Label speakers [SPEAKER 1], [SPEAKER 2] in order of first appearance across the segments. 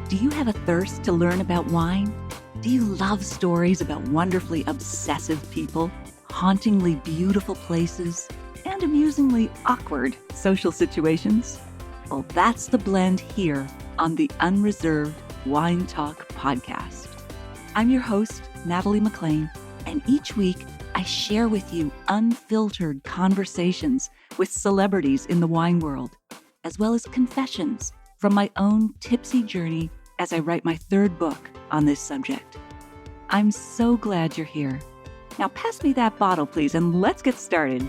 [SPEAKER 1] Do you have a thirst to learn about wine? Do you love stories about wonderfully obsessive people, hauntingly beautiful places, and amusingly awkward social situations? Well, that's the blend here on the Unreserved Wine Talk podcast. I'm your host, Natalie McLean, and each week I share with you unfiltered conversations with celebrities in the wine world, as well as confessions from my own tipsy journey as I write my third book on this subject. I'm so glad you're here. Now pass me that bottle, please, and let's get started.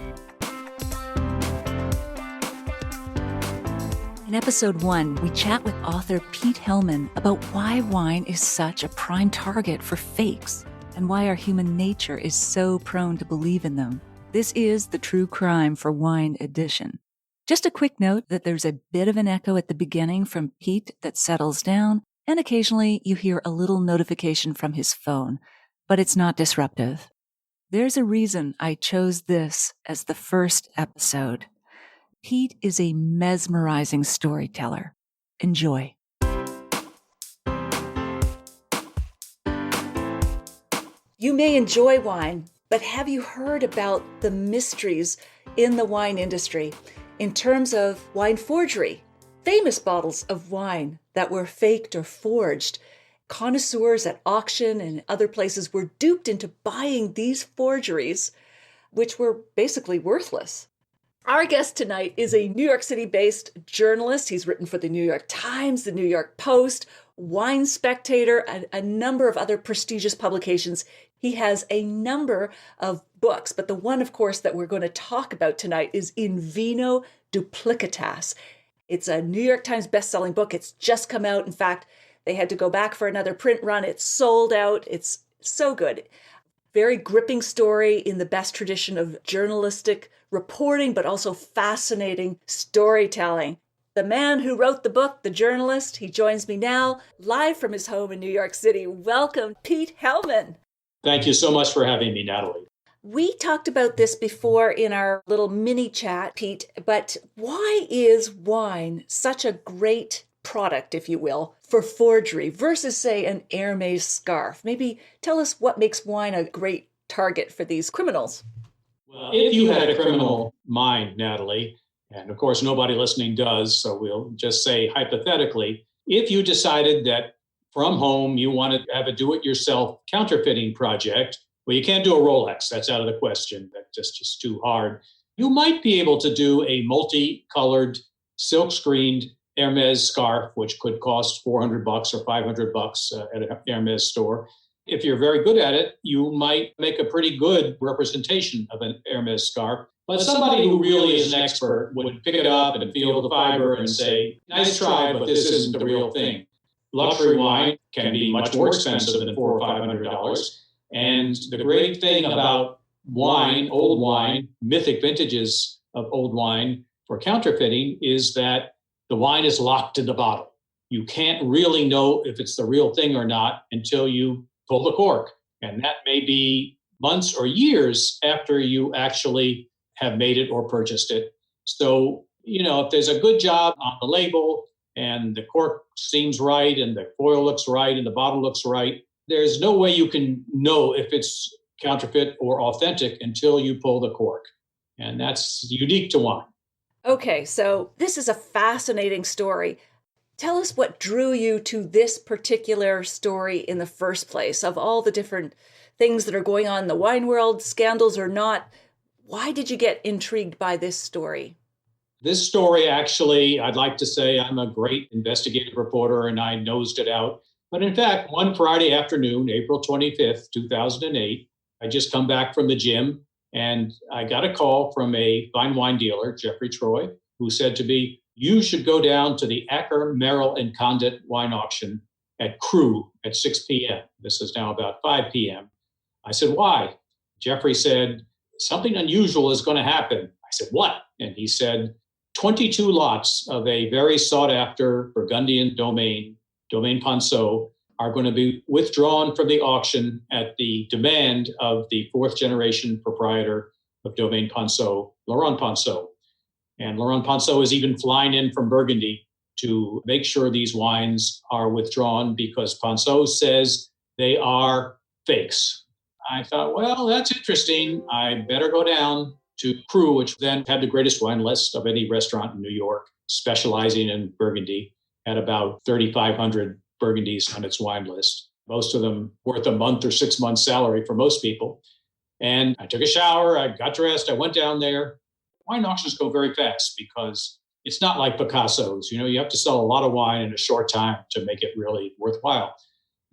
[SPEAKER 1] In episode 1, we chat with author Pete Hellman about why wine is such a prime target for fakes and why our human nature is so prone to believe in them. This is the True Crime for Wine edition. Just a quick note that there's a bit of an echo at the beginning from Pete that settles down, and occasionally you hear a little notification from his phone, but it's not disruptive. There's a reason I chose this as the first episode. Pete is a mesmerizing storyteller. Enjoy. You may enjoy wine, but have you heard about the mysteries in the wine industry in terms of wine forgery? Famous bottles of wine that were faked or forged. Connoisseurs at auction and other places were duped into buying these forgeries, which were basically worthless. Our guest tonight is a New York City-based journalist. He's written for the New York Times, the New York Post, Wine Spectator, and a number of other prestigious publications. He has a number of books, but the one, of course, that we're going to talk about tonight is In Vino Duplicitas. It's a New York Times bestselling book. It's just come out. In fact, they had to go back for another print run. It's sold out. It's so good. Very gripping story in the best tradition of journalistic reporting, but also fascinating storytelling. The man who wrote the book, the journalist, he joins me now, live from his home in New York City. Welcome, Pete Hellman.
[SPEAKER 2] Thank you so much for having me, Natalie.
[SPEAKER 1] We talked about this before in our little mini chat, Pete, but why is wine such a great product, if you will, for forgery versus, say, an Hermes scarf? Maybe tell us what makes wine a great target for these criminals.
[SPEAKER 2] Well, if you had a criminal mind, Natalie, and of course nobody listening does, so we'll just say hypothetically, if you decided that from home you wanted to have a do-it-yourself counterfeiting project, well, you can't do a Rolex. That's out of the question. That's just too hard. You might be able to do a multicolored, silk-screened Hermes scarf, which could cost $400 or $500 at a Hermes store. If you're very good at it, you might make a pretty good representation of an Hermes scarf. But somebody who really is an expert would pick it up and feel the fiber and say, nice try, but this isn't the real thing. Luxury wine can be much more expensive than $400 or $500. And the great thing about wine, old wine, mythic vintages of old wine for counterfeiting is that the wine is locked in the bottle. You can't really know if it's the real thing or not until you pull the cork. And that may be months or years after you actually have made it or purchased it. So, if there's a good job on the label and the cork seems right and the foil looks right and the bottle looks right, there's no way you can know if it's counterfeit or authentic until you pull the cork. And that's unique to wine.
[SPEAKER 1] Okay, so this is a fascinating story. Tell us what drew you to this particular story in the first place. Of all the different things that are going on in the wine world, scandals or not, why did you get intrigued by this story?
[SPEAKER 2] This story, actually, I'd like to say I'm a great investigative reporter and I nosed it out. But in fact, one Friday afternoon, April 25th, 2008, I just come back from the gym and I got a call from a fine wine dealer, Jeffrey Troy, who said to me, you should go down to the Acker, Merrill, and Condit wine auction at Crew at 6 p.m. This is now about 5 p.m. I said, why? Jeffrey said, something unusual is going to happen. I said, what? And he said, 22 lots of a very sought-after Burgundian domain Ponceau, are going to be withdrawn from the auction at the demand of the fourth generation proprietor of Domaine Ponceau, Laurent Ponceau. And Laurent Ponceau is even flying in from Burgundy to make sure these wines are withdrawn because Ponceau says they are fakes. I thought, well, that's interesting. I better go down to Cru, which then had the greatest wine list of any restaurant in New York, specializing in Burgundy, had about 3,500 Burgundies on its wine list, most of them worth a month or 6 months' salary for most people. And I took a shower, I got dressed, I went down there. Wine auctions go very fast because it's not like Picasso's. You have to sell a lot of wine in a short time to make it really worthwhile.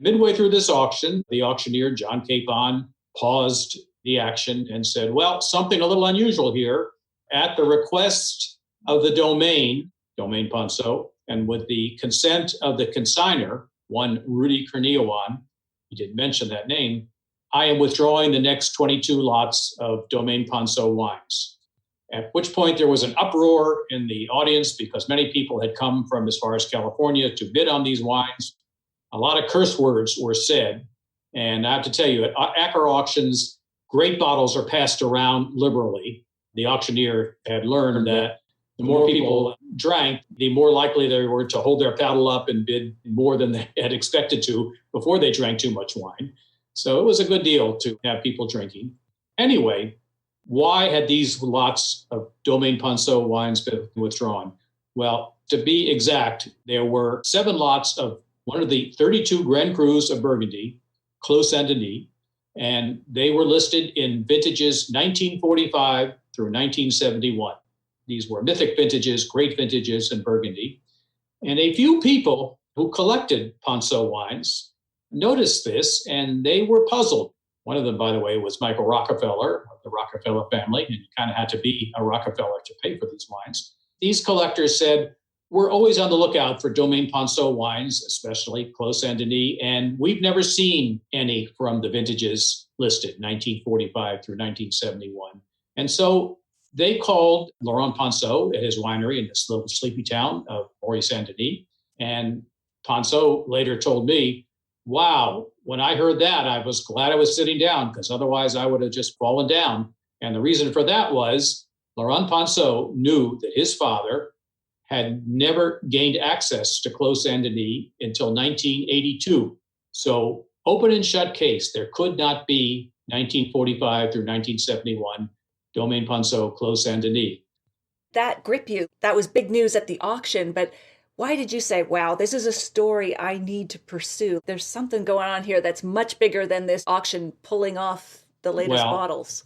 [SPEAKER 2] Midway through this auction, the auctioneer, John Capon, paused the action and said, well, something a little unusual here. At the request of the Domaine Ponceau, and with the consent of the consignor, one Rudy Kurniawan, he didn't mention that name, I am withdrawing the next 22 lots of Domaine Ponceau wines. At which point there was an uproar in the audience because many people had come from as far as California to bid on these wines. A lot of curse words were said. And I have to tell you, at Acker auctions, great bottles are passed around liberally. The auctioneer had learned that the more people drank, the more likely they were to hold their paddle up and bid more than they had expected to before they drank too much wine. So it was a good deal to have people drinking. Anyway, why had these lots of Domaine Ponceau wines been withdrawn? Well, to be exact, there were 7 lots of one of the 32 Grand Crus of Burgundy, Clos Saint-Denis, and they were listed in vintages 1945 through 1971. These were mythic vintages, great vintages in Burgundy. And a few people who collected Ponceau wines noticed this, and they were puzzled. One of them, by the way, was Michael Rockefeller of the Rockefeller family, and you kind of had to be a Rockefeller to pay for these wines. These collectors said, we're always on the lookout for Domaine Ponceau wines, especially Clos Saint-Denis, and we've never seen any from the vintages listed, 1945 through 1971. And so they called Laurent Ponceau at his winery in this little sleepy town of Saint-Denis. And Ponceau later told me, wow, when I heard that, I was glad I was sitting down because otherwise I would have just fallen down. And the reason for that was Laurent Ponceau knew that his father had never gained access to Clos Saint-Denis until 1982. So open and shut case, there could not be 1945 through 1971 Domaine Ponceau Clos Saint-Denis.
[SPEAKER 1] That gripped you. That was big news at the auction, but why did you say, wow, this is a story I need to pursue? There's something going on here that's much bigger than this auction pulling off the latest bottles.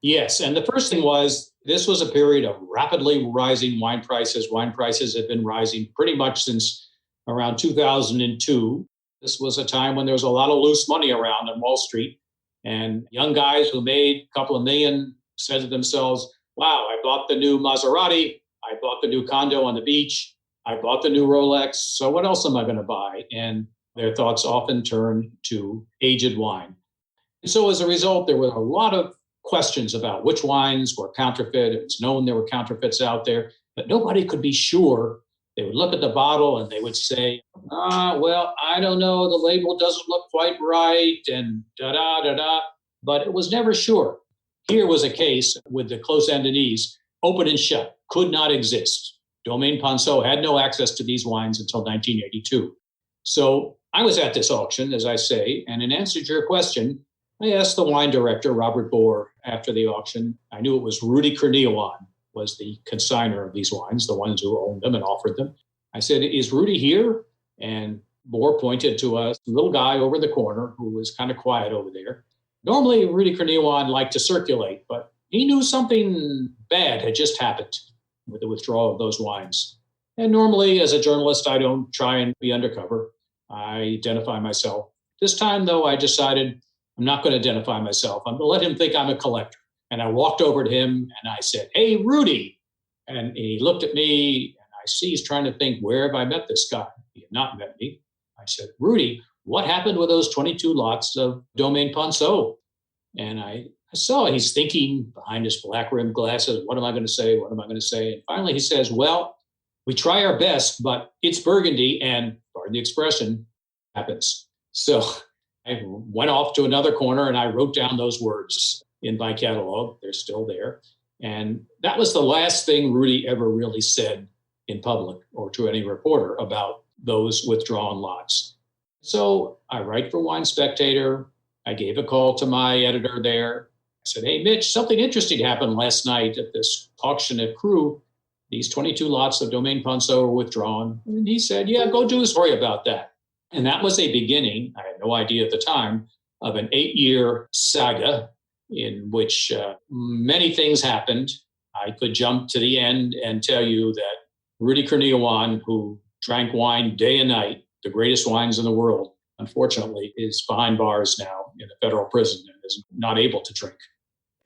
[SPEAKER 2] Yes, and the first thing was, this was a period of rapidly rising wine prices. Wine prices had been rising pretty much since around 2002. This was a time when there was a lot of loose money around on Wall Street. And young guys who made a couple of million said to themselves, wow, I bought the new Maserati. I bought the new condo on the beach. I bought the new Rolex. So what else am I going to buy? And their thoughts often turned to aged wine. And so as a result, there were a lot of questions about which wines were counterfeit. It was known there were counterfeits out there, but nobody could be sure. They would look at the bottle and they would say, well, I don't know, the label doesn't look quite right, and da-da-da-da, but it was never sure. Here was a case with the Clos Saint-Denis, open and shut, could not exist. Domaine Ponceau had no access to these wines until 1982. So I was at this auction, as I say, and in answer to your question, I asked the wine director, Robert Bohr, after the auction. I knew it was Rudy Kurniawan was the consignor of these wines, the ones who owned them and offered them. I said, is Rudy here? And Bohr pointed to a little guy over the corner who was kind of quiet over there. Normally, Rudy Kurniawan liked to circulate, but he knew something bad had just happened with the withdrawal of those wines. And normally, as a journalist, I don't try and be undercover. I identify myself. This time, though, I decided I'm not going to identify myself. I'm going to let him think I'm a collector. And I walked over to him and I said, hey, Rudy. And he looked at me and I see he's trying to think, where have I met this guy? He had not met me. I said, Rudy, what happened with those 22 lots of Domaine Ponceau? And I saw he's thinking behind his black rimmed glasses, what am I going to say? What am I going to say? And finally he says, well, we try our best, but it's Burgundy and, pardon the expression, happens. So I went off to another corner and I wrote down those words in my catalog. They're still there. And that was the last thing Rudy ever really said in public or to any reporter about those withdrawn lots. So I write for Wine Spectator. I gave a call to my editor there. I said, hey, Mitch, something interesting happened last night at this auction at Crew. These 22 lots of Domaine Ponceau were withdrawn. And he said, yeah, go do a story about that. And that was a beginning, I had no idea at the time, of an 8-year saga in which many things happened. I could jump to the end and tell you that Rudy Kurniawan, who drank wine day and night, the greatest wines in the world, unfortunately, is behind bars now in a federal prison and is not able to drink.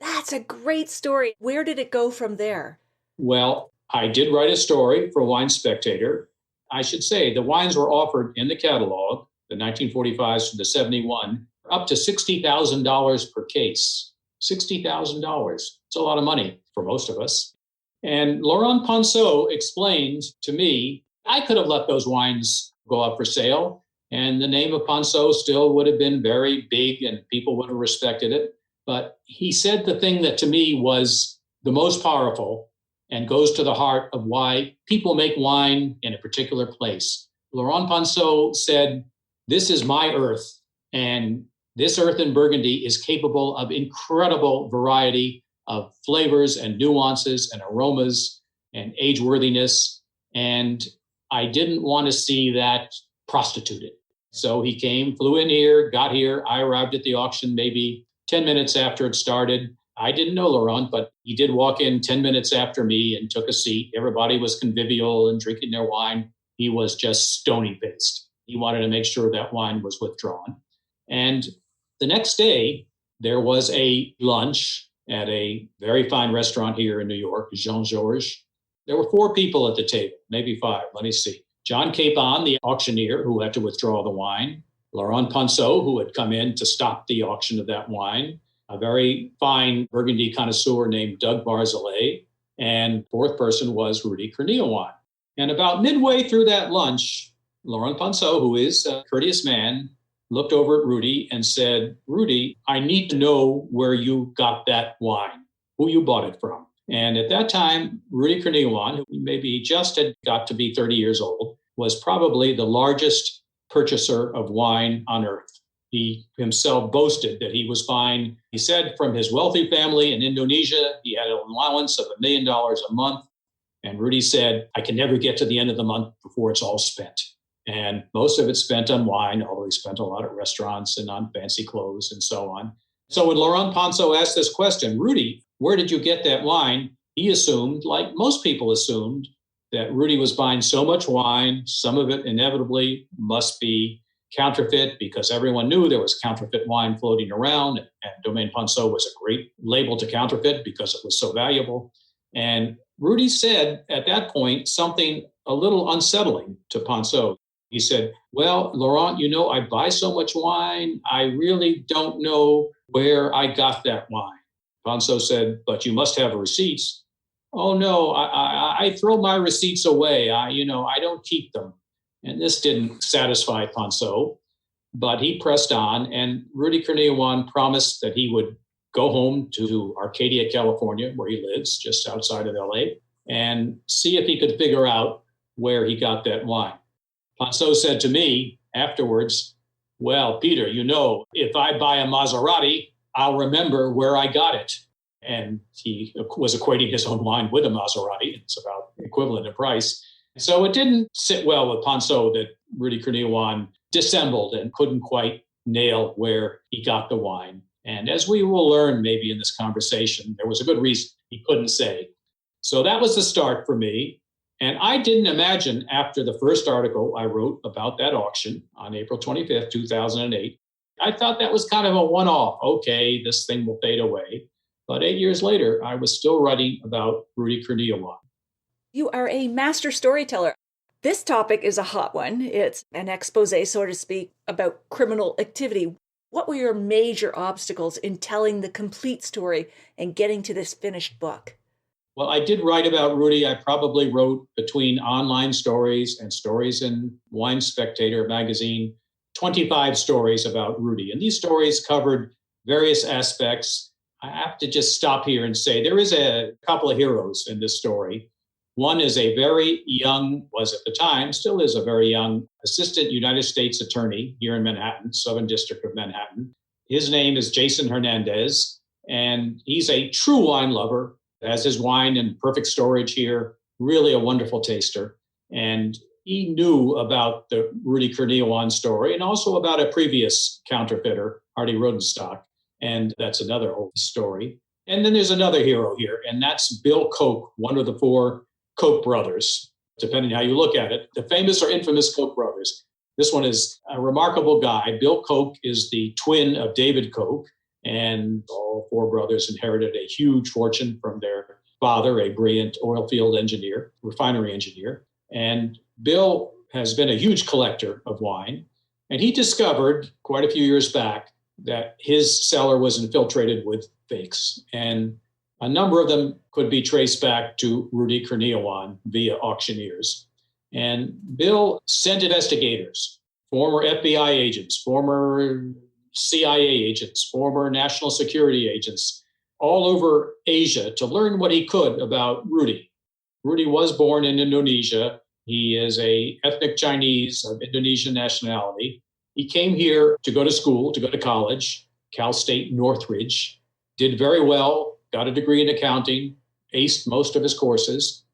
[SPEAKER 1] That's a great story. Where did it go from there?
[SPEAKER 2] Well, I did write a story for Wine Spectator. I should say the wines were offered in the catalog, the 1945s to the 71, up to $60,000 per case. $60,000. It's a lot of money for most of us. And Laurent Ponceau explained to me, I could have let those wines go up for sale, and the name of Ponceau still would have been very big and people would have respected it. But he said the thing that to me was the most powerful and goes to the heart of why people make wine in a particular place. Laurent Ponceau said, this is my earth, and this earth in Burgundy is capable of incredible variety of flavors and nuances and aromas and age-worthiness. And I didn't want to see that prostituted. So he came, flew in here, got here. I arrived at the auction maybe 10 minutes after it started. I didn't know Laurent, but he did walk in 10 minutes after me and took a seat. Everybody was convivial and drinking their wine. He was just stony-faced. He wanted to make sure that wine was withdrawn. And the next day, there was a lunch at a very fine restaurant here in New York, Jean Georges. There were 4 people at the table, maybe 5. Let me see. John Capon, the auctioneer who had to withdraw the wine. Laurent Ponceau, who had come in to stop the auction of that wine. A very fine Burgundy connoisseur named Doug Barzilay. And 4th person was Rudy Kurniawan. And about midway through that lunch, Laurent Ponceau, who is a courteous man, looked over at Rudy and said, Rudy, I need to know where you got that wine, who you bought it from. And at that time, Rudy Kurniawan, who maybe just had got to be 30 years old, was probably the largest purchaser of wine on earth. He himself boasted that he was buying, he said, from his wealthy family in Indonesia, he had an allowance of $1 million a month. And Rudy said, I can never get to the end of the month before it's all spent. And most of it spent on wine, although he spent a lot at restaurants and on fancy clothes and so on. So when Laurent Ponceau asked this question, Rudy, where did you get that wine? He assumed, like most people assumed, that Rudy was buying so much wine, some of it inevitably must be counterfeit because everyone knew there was counterfeit wine floating around. And Domaine Ponceau was a great label to counterfeit because it was so valuable. And Rudy said at that point something a little unsettling to Ponceau. He said, well, Laurent, you know, I buy so much wine, I really don't know where I got that wine. Ponceau said, but you must have receipts. Oh, no, I throw my receipts away. I don't keep them. And this didn't satisfy Ponceau, but he pressed on. And Rudy Kurniawan promised that he would go home to Arcadia, California, where he lives, just outside of LA, and see if he could figure out where he got that wine. Ponceau said to me afterwards, well, Peter, you know, if I buy a Maserati, I'll remember where I got it. And he was equating his own wine with a Maserati. It's about equivalent in price. So it didn't sit well with Ponceau that Rudy Kurniawan dissembled and couldn't quite nail where he got the wine. And as we will learn maybe in this conversation, there was a good reason he couldn't say. So that was the start for me. And I didn't imagine after the first article I wrote about that auction on April 25th, 2008, I thought that was kind of a one-off. Okay, this thing will fade away. But 8 years later, I was still writing about Rudy Kurniawan.
[SPEAKER 1] You are a master storyteller. This topic is a hot one. It's an expose, so to speak, about criminal activity. What were your major obstacles in telling the complete story and getting to this finished book?
[SPEAKER 2] Well, I did write about Rudy. I probably wrote between online stories and stories in Wine Spectator magazine, 25 stories about Rudy. And these stories covered various aspects. I have to just stop here and say there is a couple of heroes in this story. One is a very young, was at the time, still is a very young assistant United States attorney here in Manhattan, Southern District of Manhattan. His name is Jason Hernandez, and he's a true wine lover, has his wine in perfect storage here, really a wonderful taster. And he knew about the Rudy Kurniawan story and also about a previous counterfeiter, Hardy Rodenstock. And that's another old story. And then there's another hero here, and that's Bill Koch, one of the four Koch brothers, depending how you look at it, the famous or infamous Koch brothers. This one is a remarkable guy. Bill Koch is the twin of David Koch, and all four brothers inherited a huge fortune from their father, a brilliant oil field engineer, refinery engineer. And Bill has been a huge collector of wine, and he discovered quite a few years back that his cellar was infiltrated with fakes, and a number of them could be traced back to Rudy Kurniawan via auctioneers. And Bill sent investigators, former FBI agents, former CIA agents, former national security agents, all over Asia to learn what he could about Rudy. Rudy was born in Indonesia. He is an ethnic Chinese of Indonesian nationality. He came here to go to school, to go to college, Cal State Northridge, did very well, got a degree in accounting, aced most of his courses.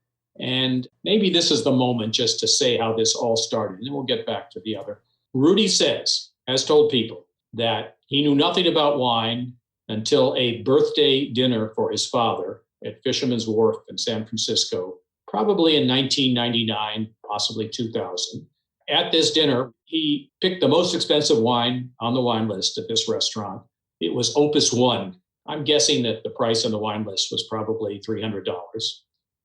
[SPEAKER 2] And maybe this is the moment just to say how this all started, and then we'll get back to the other. Rudy has told people that he knew nothing about wine until a birthday dinner for his father at Fisherman's Wharf in San Francisco, probably in 1999, possibly 2000. At this dinner, he picked the most expensive wine on the wine list at this restaurant. It was Opus One. I'm guessing that the price on the wine list was probably $300.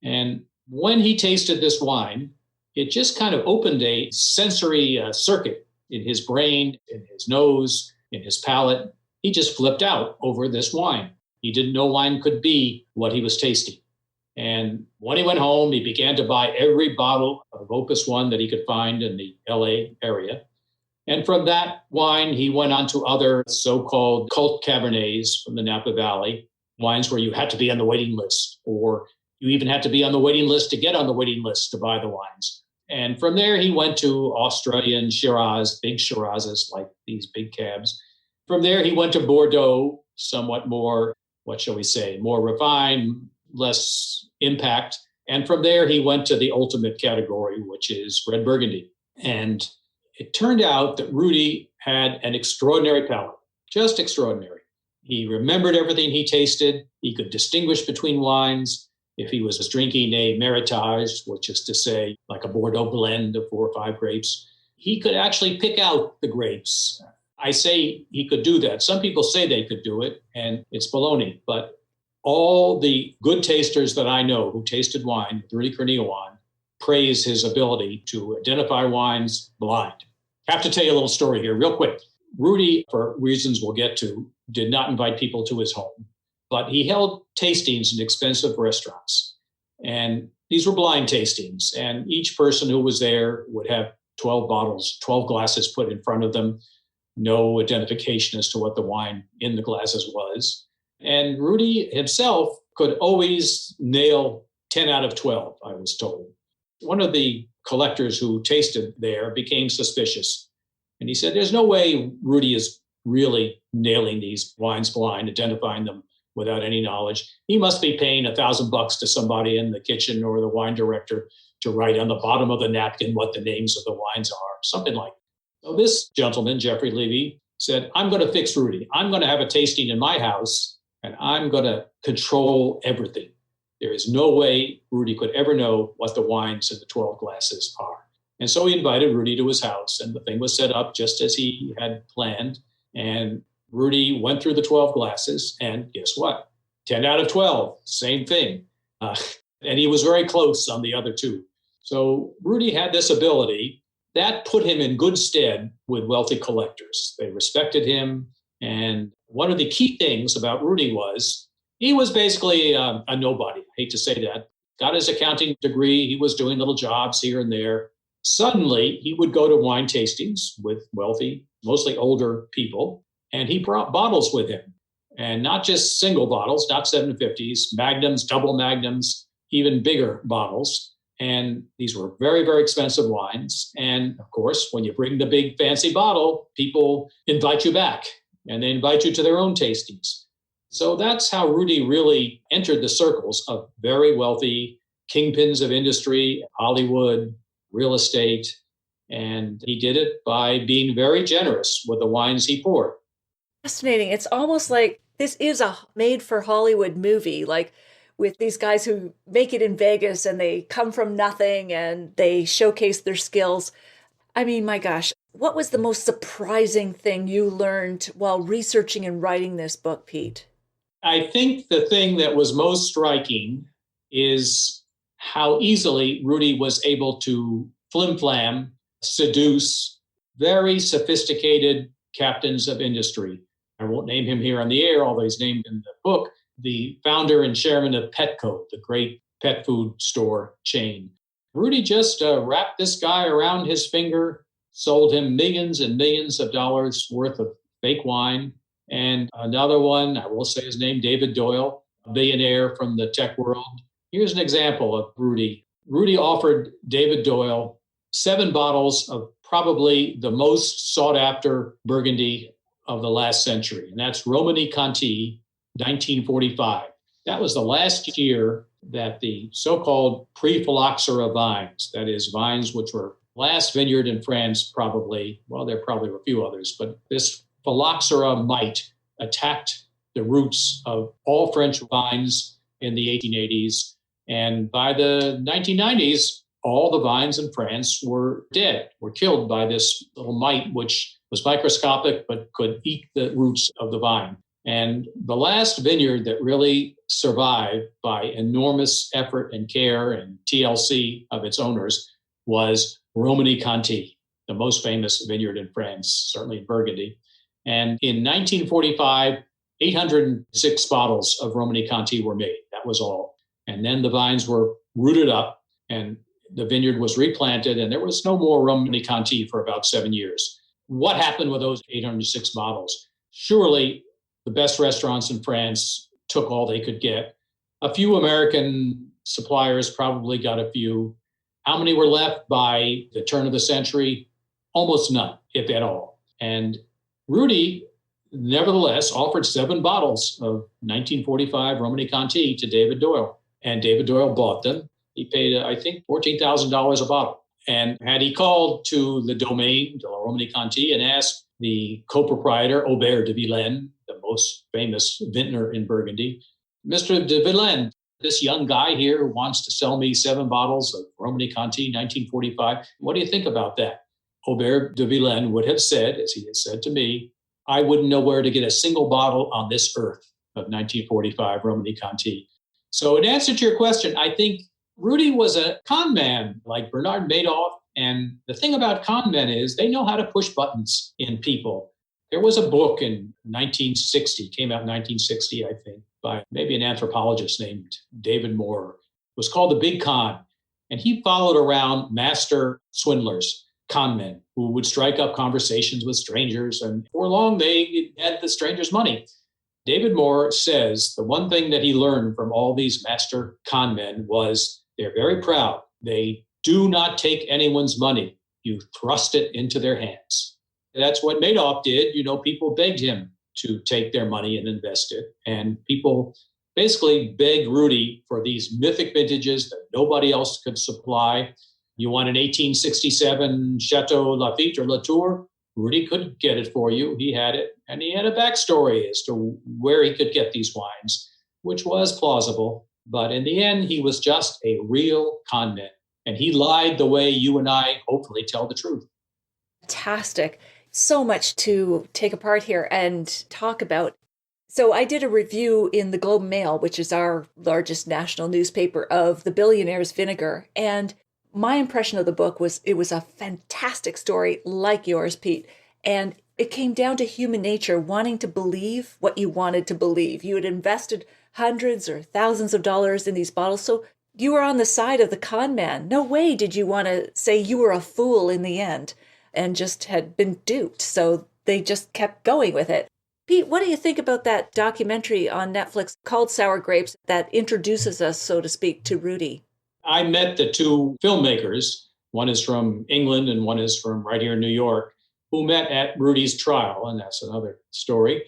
[SPEAKER 2] And when he tasted this wine, it just kind of opened a sensory circuit in his brain, in his nose, in his palate. He just flipped out over this wine. He didn't know wine could be what he was tasting. And when he went home, he began to buy every bottle of Opus One that he could find in the LA area. And from that wine, he went on to other so-called cult Cabernets from the Napa Valley, wines where you had to be on the waiting list, or you even had to be on the waiting list to get on the waiting list to buy the wines. And from there, he went to Australian Shiraz, big Shirazes like these big cabs. From there, he went to Bordeaux, somewhat more, what shall we say, more refined, less impact. And from there, he went to the ultimate category, which is red Burgundy. And it turned out that Rudy had an extraordinary palate, just extraordinary. He remembered everything he tasted. He could distinguish between wines. If he was drinking a Meritage, which is to say like a Bordeaux blend of 4 or 5 grapes, he could actually pick out the grapes. I say he could do that. Some people say they could do it, and it's baloney. But all the good tasters that I know who tasted wine with Rudy Kurniawan praise his ability to identify wines blind. I have to tell you a little story here real quick. Rudy, for reasons we'll get to, did not invite people to his home, but he held tastings in expensive restaurants. And these were blind tastings. And each person who was there would have 12 bottles, 12 glasses put in front of them, no identification as to what the wine in the glasses was. And Rudy himself could always nail 10 out of 12, I was told. One of the collectors who tasted there became suspicious. And he said, there's no way Rudy is really nailing these wines blind, identifying them without any knowledge. He must be paying $1,000 to somebody in the kitchen or the wine director to write on the bottom of the napkin what the names of the wines are, something like that. So this gentleman, Jeffrey Levy, said, I'm going to fix Rudy. I'm going to have a tasting in my house, and I'm going to control everything. There is no way Rudy could ever know what the wines in the 12 glasses are. And so he invited Rudy to his house, and the thing was set up just as he had planned. And Rudy went through the 12 glasses, and guess what? 10 out of 12, same thing. And he was very close on the other 2. So Rudy had this ability that put him in good stead with wealthy collectors. They respected him. And one of the key things about Rudy was he was basically a nobody. I hate to say that. Got his accounting degree. He was doing little jobs here and there. Suddenly, he would go to wine tastings with wealthy, mostly older people, and he brought bottles with him. And not just single bottles, not 750s, magnums, double magnums, even bigger bottles. And these were very, very expensive wines. And of course, when you bring the big fancy bottle, people invite you back and they invite you to their own tastings. So that's how Rudy really entered the circles of very wealthy kingpins of industry, Hollywood, real estate. And he did it by being very generous with the wines he poured.
[SPEAKER 1] Fascinating. It's almost like this is a made for Hollywood movie, like with these guys who make it in Vegas and they come from nothing and they showcase their skills. I mean, my gosh, what was the most surprising thing you learned while researching and writing this book, Pete?
[SPEAKER 2] I think the thing that was most striking is how easily Rudy was able to flim-flam, seduce very sophisticated captains of industry. I won't name him here on the air, although he's named in the book, the founder and chairman of Petco, the great pet food store chain. Rudy just wrapped this guy around his finger, sold him millions and millions of dollars worth of fake wine. And another one, I will say his name, David Doyle, a billionaire from the tech world. Here's an example of Rudy. Rudy offered David Doyle 7 bottles of probably the most sought after Burgundy of the last century, and that's Romani Conti, 1945. That was the last year that the so-called pre-phylloxera vines, that is, vines which were last vineyard in France probably, well, there probably were a few others, but this phylloxera mite attacked the roots of all French vines in the 1880s. And by the 1990s, all the vines in France were dead, were killed by this little mite, which was microscopic but could eat the roots of the vine. And the last vineyard that really survived by enormous effort and care and TLC of its owners was Romani Conti, the most famous vineyard in France, certainly in Burgundy. And in 1945, 806 bottles of Romani Conti were made. That was all. And then the vines were rooted up and the vineyard was replanted, and there was no more Romani Conti for about 7 years. What happened with those 806 bottles? Surely the best restaurants in France took all they could get. A few American suppliers probably got a few. How many were left by the turn of the century? Almost none, if at all. And Rudy, nevertheless, offered 7 bottles of 1945 Romani Conti to David Doyle. And David Doyle bought them. He paid, I think, $14,000 a bottle. And had he called to the domain, de la Romani Conti, and asked the co-proprietor, Aubert de Villaine, the most famous vintner in Burgundy, Mr. de Villaine, this young guy here wants to sell me 7 bottles of Romani Conti, 1945. What do you think about that? Aubert de Villaine would have said, as he has said to me, I wouldn't know where to get a single bottle on this earth of 1945 Romani Conti. So in answer to your question, I think Rudy was a con man like Bernard Madoff. And the thing about con men is they know how to push buttons in people. There was a book in 1960, came out in 1960, I think, by maybe an anthropologist named David Moore. It was called The Big Con. And he followed around master swindlers, con men, who would strike up conversations with strangers. And for long, they had the strangers' money. David Moore says the one thing that he learned from all these master con men was they're very proud. They do not take anyone's money. You thrust it into their hands. That's what Madoff did. You know, people begged him to take their money and invest it. And people basically begged Rudy for these mythic vintages that nobody else could supply. You want an 1867 Chateau Lafite or Latour? Rudy could get it for you. He had it. And he had a backstory as to where he could get these wines, which was plausible. But in the end, he was just a real con man. And he lied the way you and I hopefully tell the truth.
[SPEAKER 1] Fantastic. So much to take apart here and talk about. So I did a review in the Globe and Mail, which is our largest national newspaper, of The Billionaire's Vinegar. And my impression of the book was it was a fantastic story like yours, Pete. And it came down to human nature, wanting to believe what you wanted to believe. You had invested hundreds or thousands of dollars in these bottles. So you were on the side of the con man. No way did you want to say you were a fool in the end and just had been duped. So they just kept going with it. Pete, what do you think about that documentary on Netflix called Sour Grapes that introduces us, so to speak, to Rudy?
[SPEAKER 2] I met the two filmmakers. One is from England and one is from right here in New York, who met at Rudy's trial, and that's another story.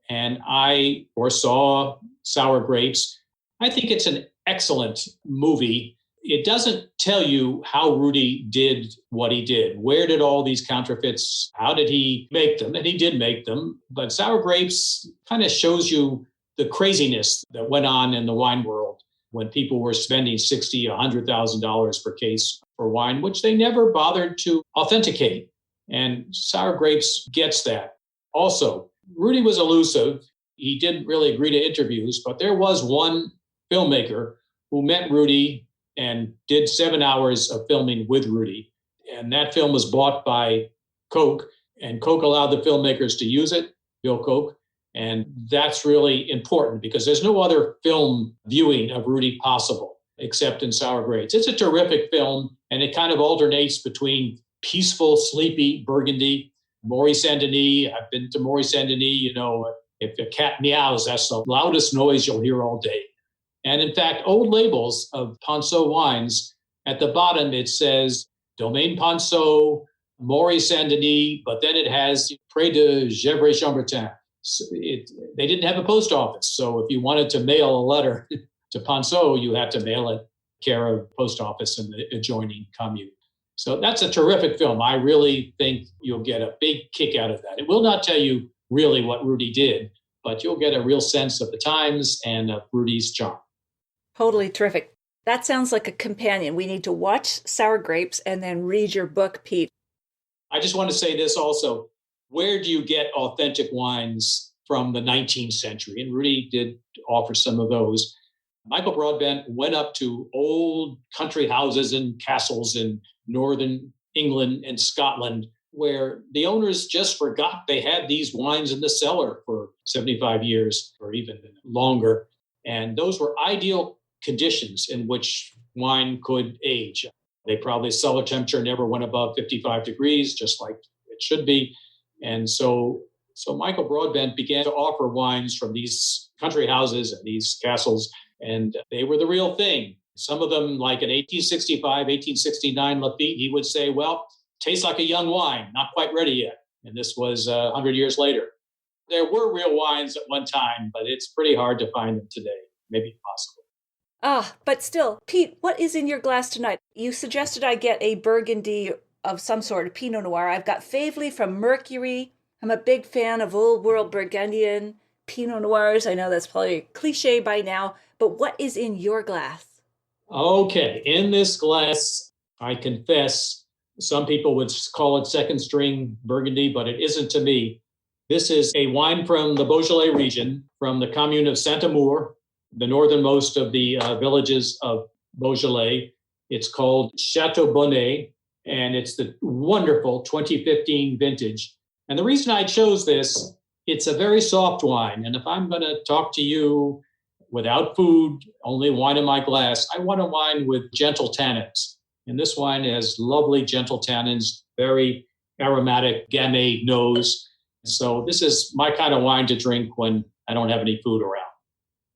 [SPEAKER 2] And I foresaw Sour Grapes. I think it's an excellent movie. It doesn't tell you how Rudy did what he did. Where did all these counterfeits, how did he make them? And he did make them. But Sour Grapes kind of shows you the craziness that went on in the wine world when people were spending $60,000, $100,000 per case for wine, which they never bothered to authenticate. And Sour Grapes gets that. Also, Rudy was elusive. He didn't really agree to interviews, but there was one filmmaker who met Rudy and did 7 hours of filming with Rudy. And that film was bought by Coke, and Coke allowed the filmmakers to use it, Bill Coke. And that's really important because there's no other film viewing of Rudy possible except in Sour Grapes. It's a terrific film, and it kind of alternates between peaceful, sleepy Burgundy, Maurice Saint-Denis. I've been to Maurice Saint-Denis, if a cat meows, that's the loudest noise you'll hear all day. And in fact, old labels of Ponceau wines, at the bottom it says Domaine Ponceau, Maurice Saint-Denis, but then it has Près de Gevrey-Chambertin. They didn't have a post office. So if you wanted to mail a letter to Ponceau, you had to mail it care of post office in the adjoining commune. So that's a terrific film. I really think you'll get a big kick out of that. It will not tell you really what Rudy did, but you'll get a real sense of the times and of Rudy's charm.
[SPEAKER 1] Totally terrific. That sounds like a companion. We need to watch Sour Grapes and then read your book, Pete.
[SPEAKER 2] I just want to say this also. Where do you get authentic wines from the 19th century? And Rudy did offer some of those. Michael Broadbent went up to old country houses and castles in northern England and Scotland, where the owners just forgot they had these wines in the cellar for 75 years or even longer. And those were ideal conditions in which wine could age. They probably cellar temperature never went above 55 degrees, just like it should be. And so Michael Broadbent began to offer wines from these country houses and these castles, and they were the real thing. Some of them, like in 1865, 1869 Lafite, he would say, well, tastes like a young wine, not quite ready yet. And this was 100 years later. There were real wines at one time, but it's pretty hard to find them today. Maybe impossible.
[SPEAKER 1] But still, Pete, what is in your glass tonight? You suggested I get a Burgundy of some sort, a Pinot Noir. I've got Favely from Mercury. I'm a big fan of Old World Burgundian, Pinot Noirs. I know that's probably a cliche by now, but what is in your glass?
[SPEAKER 2] Okay, in this glass, I confess, some people would call it second string Burgundy, but it isn't to me. This is a wine from the Beaujolais region, from the commune of Saint-Amour, the northernmost of the villages of Beaujolais. It's called Chateau Bonnet, and it's the wonderful 2015 vintage. And the reason I chose this, it's a very soft wine. And if I'm going to talk to you without food, only wine in my glass, I want a wine with gentle tannins. And this wine has lovely gentle tannins, very aromatic gamay nose. So this is my kind of wine to drink when I don't have any food around.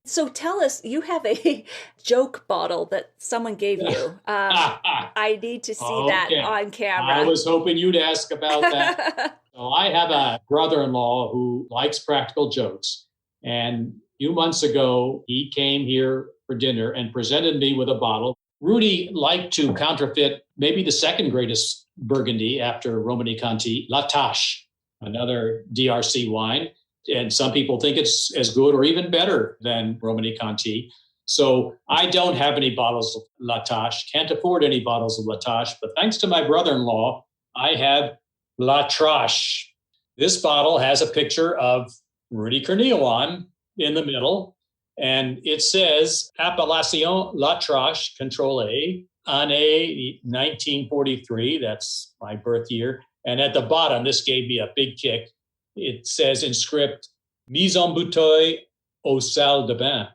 [SPEAKER 1] So tell us, you have a joke bottle that someone gave you. I need to see that on camera.
[SPEAKER 2] I was hoping you'd ask about that. So I have a brother-in-law who likes practical jokes. And a few months ago, he came here for dinner and presented me with a bottle. Rudy liked to counterfeit maybe the second greatest Burgundy after Romanée-Conti, La Tâche, another DRC wine. And some people think it's as good or even better than Romanée-Conti. So I don't have any bottles of La Tâche, can't afford any bottles of La Tâche, but thanks to my brother-in-law, I have La Trache. This bottle has a picture of Rudy Kurniawan in the middle, and it says Appellation La Trache, Control A, année 1943. That's my birth year. And at the bottom, this gave me a big kick. It says in script, mise en bouteille au salle de bain.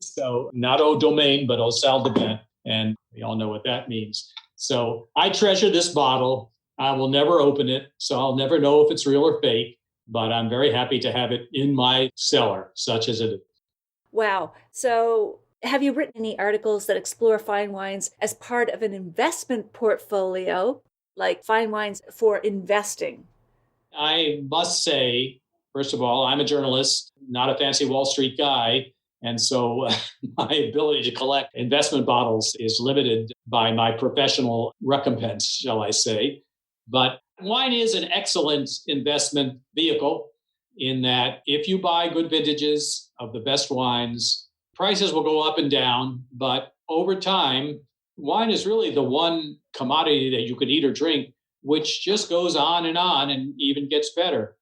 [SPEAKER 2] So not au domaine, but au salle de bain. And we all know what that means. So I treasure this bottle. I will never open it, so I'll never know if it's real or fake. but I'm very happy to have it in my cellar, such as it is.
[SPEAKER 1] Wow. So have you written any articles that explore fine wines as part of an investment portfolio, like fine wines for investing?
[SPEAKER 2] I must say, first of all, I'm a journalist, not a fancy Wall Street guy. And so my ability to collect investment bottles is limited by my professional recompense, shall I say. But wine is an excellent investment vehicle in that if you buy good vintages of the best wines, prices will go up and down. But over time, wine is really the one commodity that you could eat or drink, which just goes on and even gets better.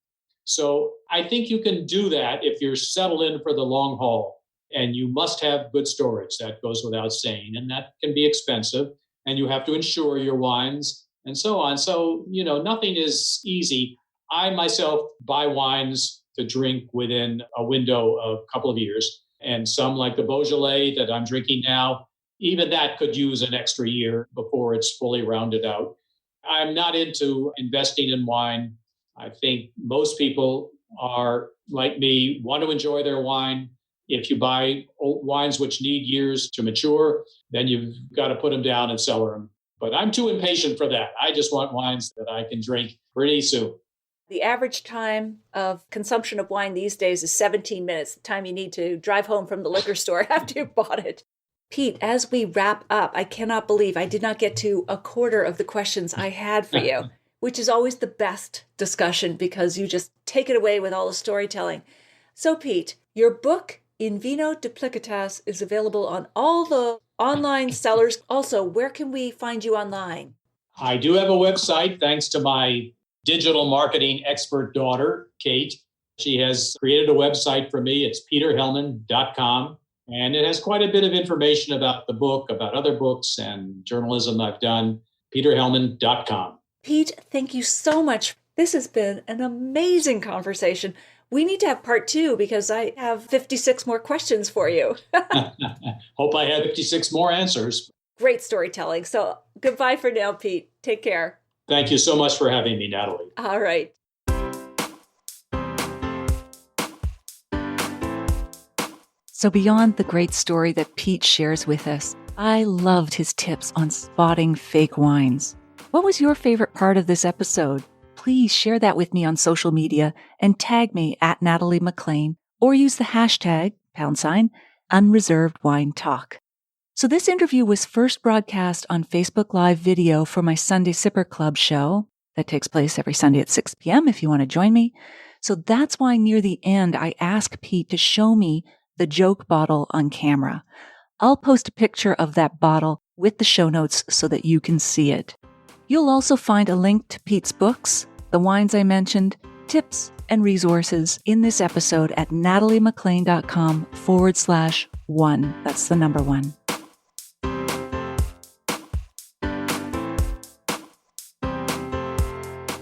[SPEAKER 2] So I think you can do that if you're settled in for the long haul. And you must have good storage. That goes without saying. And that can be expensive. And you have to insure your wines and so on. So, nothing is easy. I myself buy wines to drink within a window of a couple of years. And some, like the Beaujolais that I'm drinking now, even that could use an extra year before it's fully rounded out. I'm not into investing in wine. I think most people are like me, want to enjoy their wine. If you buy old wines which need years to mature, then you've got to put them down and cellar them. But I'm too impatient for that. I just want wines that I can drink pretty soon.
[SPEAKER 1] The average time of consumption of wine these days is 17 minutes, the time you need to drive home from the liquor store after you've bought it. Pete, as we wrap up, I cannot believe I did not get to a quarter of the questions I had for you, which is always the best discussion because you just take it away with all the storytelling. So, Pete, your book, In Vino Duplicitas, is available on all the online sellers. Also, where can we find you online?
[SPEAKER 2] I do have a website, thanks to my digital marketing expert daughter, Kate. She has created a website for me. It's peterhellman.com. And it has quite a bit of information about the book, about other books and journalism I've done. peterhellman.com.
[SPEAKER 1] Pete, thank you so much. This has been an amazing conversation. We need to have part 2 because I have 56 more questions for you.
[SPEAKER 2] Hope I have 56 more answers.
[SPEAKER 1] Great storytelling. So goodbye for now, Pete. Take care.
[SPEAKER 2] Thank you so much for having me, Natalie.
[SPEAKER 1] All right. So beyond the great story that Pete shares with us, I loved his tips on spotting fake wines. What was your favorite part of this episode? Please share that with me on social media and tag me at Natalie McLean or use the hashtag #UnreservedWineTalk. So this interview was first broadcast on Facebook Live video for my Sunday Sipper Club show that takes place every Sunday at 6 p.m. if you want to join me. So that's why near the end, I asked Pete to show me the joke bottle on camera. I'll post a picture of that bottle with the show notes so that you can see it. You'll also find a link to Pete's books, the wines I mentioned, tips, and resources in this episode at nataliemclean.com/1. That's the number 1.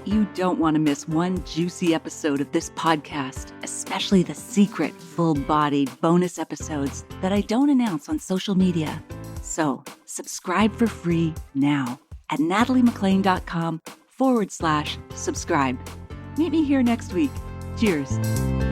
[SPEAKER 1] You don't want to miss one juicy episode of this podcast, especially the secret, full-bodied bonus episodes that I don't announce on social media. So subscribe for free now at nataliemclean.com/subscribe. Meet me here next week. Cheers.